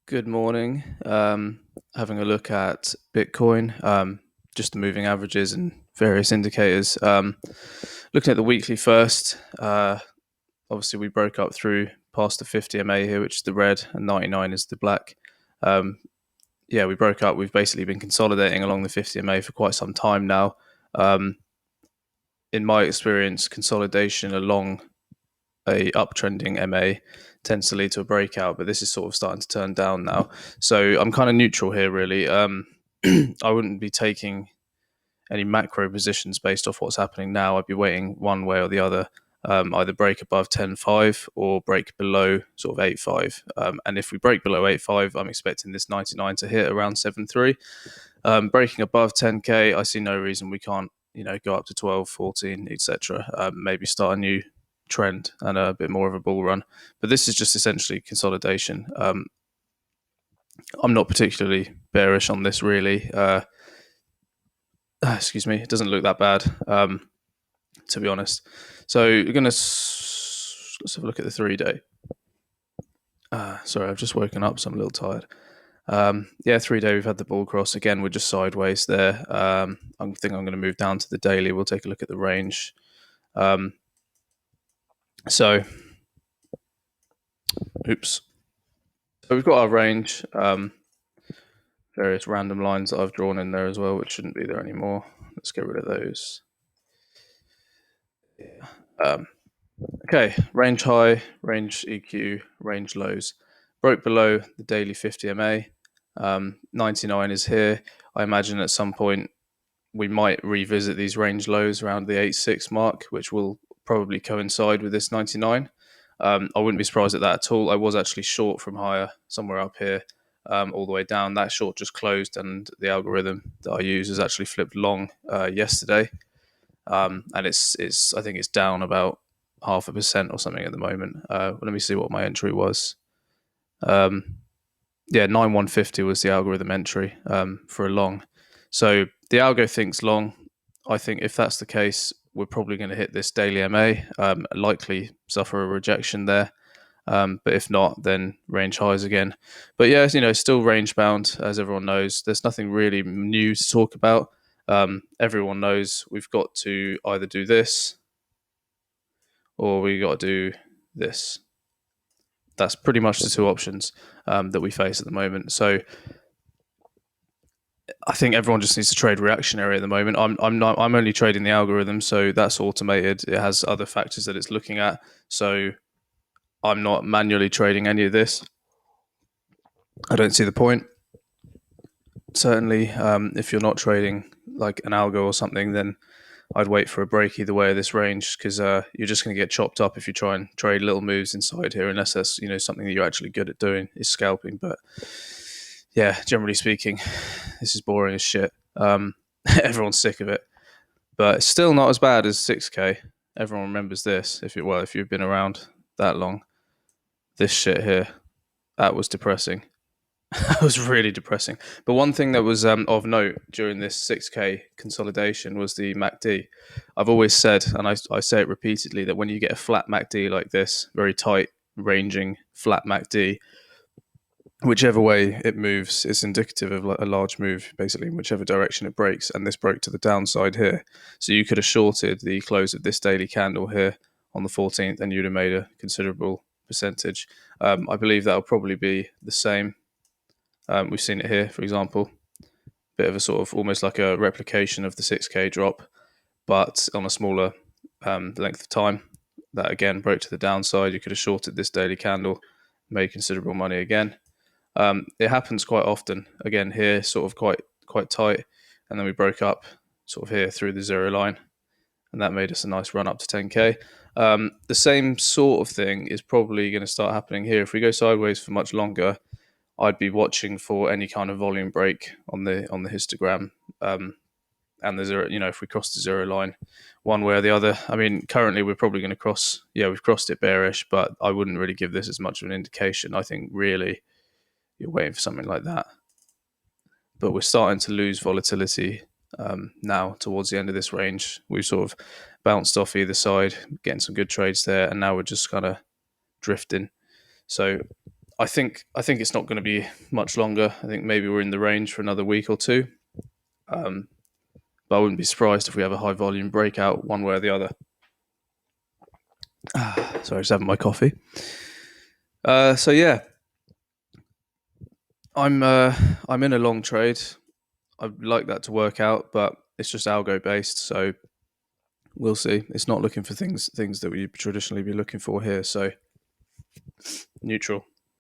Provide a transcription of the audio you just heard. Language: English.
Good morning. Having a look at Bitcoin, just the moving averages and various indicators. Looking at the weekly first, obviously we broke up through past the 50 MA here, which is the red, and 99 is the black. Um, yeah, we broke up. We've basically been consolidating along the 50 MA for quite some time now. In my experience, consolidation along a uptrending MA tends to lead to a breakout, but this is sort of starting to turn down now. So I'm kind of neutral here, really. I wouldn't be taking any macro positions based off what's happening now. I'd be waiting one way or the other, either break above 10.5 or break below sort of 8.5. And if we break below 8.5, I'm expecting this 99 to hit around 7.3. Breaking above 10K, I see no reason we can't, go up to 12, 14, etc. Maybe start a new trend and a bit more of a bull run. But this is just essentially consolidation. I'm not particularly bearish on this, really. Excuse me, it doesn't look that bad, to be honest. So we're gonna let's have a look at the 3-day. Sorry, I've just woken up, so I'm a little tired. 3-day, we've had the bull cross again. We're just sideways there. I think I'm going to move down to the daily. We'll take a look at the range. So we've got our range. Various random lines that I've drawn in there as well, which shouldn't be there anymore. Let's get rid of those. Okay, range high, range EQ, range lows. Broke below the daily 50 MA. 99 is here. I imagine at some point we might revisit these range lows around the 8.6 mark, which will probably coincide with this 99. I wouldn't be surprised at that at all. I was actually short from higher, somewhere up here, all the way down. That short just closed, and the algorithm that I use has actually flipped long yesterday, and it's I think it's down about 0.5% or something at the moment. Let me see what my entry was. 9150 was the algorithm entry for a long. So the algo thinks long. I think if that's the case, we're probably going to hit this daily MA, likely suffer a rejection there. But if not, then range highs again. But yeah, still range bound, as everyone knows. There's nothing really new to talk about. Everyone knows we've got to either do this or we got to do this. That's pretty much the two options that we face at the moment. So I think everyone just needs to trade reactionary at the moment. I'm only trading the algorithm, so that's automated. It has other factors that it's looking at. So I'm not manually trading any of this. I don't see the point. Certainly, if you're not trading like an algo or something, then I'd wait for a break either way of this range, because you're just going to get chopped up if you try and trade little moves inside here, unless that's something that you're actually good at doing is scalping. But yeah, generally speaking, this is boring as shit. Everyone's sick of it, but it's still not as bad as 6K. Everyone remembers this if you've been around that long. This shit here, that was depressing. That was really depressing. But one thing that was of note during this 6K consolidation was the MACD. I've always said, and I say it repeatedly, that when you get a flat MACD like this, very tight ranging flat MACD, whichever way it moves, it's indicative of a large move, basically, in whichever direction it breaks. And this broke to the downside here. So you could have shorted the close of this daily candle here on the 14th, and you'd have made a considerable percentage. I believe that'll probably be the same. We've seen it here, for example. Bit of a sort of almost like a replication of the 6K drop, but on a smaller length of time. That again broke to the downside. You could have shorted this daily candle, made considerable money again. It happens quite often. Again, here, sort of quite tight, and then we broke up sort of here through the zero line, and that made us a nice run up to 10K. The same sort of thing is probably going to start happening here. If we go sideways for much longer, I'd be watching for any kind of volume break on the histogram, and the zero. If we cross the zero line, one way or the other. I mean, currently we're probably going to cross. Yeah, we've crossed it bearish, but I wouldn't really give this as much of an indication. I think really you're waiting for something like that. But we're starting to lose volatility now towards the end of this range. We've sort of bounced off either side, getting some good trades there, and now we're just kind of drifting. So I think it's not going to be much longer. I think maybe we're in the range for another week or two. Um, but I wouldn't be surprised if we have a high volume breakout one way or the other. Sorry, just having my coffee. So yeah, I'm in a long trade. I'd like that to work out, but it's just algo based, so we'll see. It's not looking for things that we traditionally be looking for here, so neutral.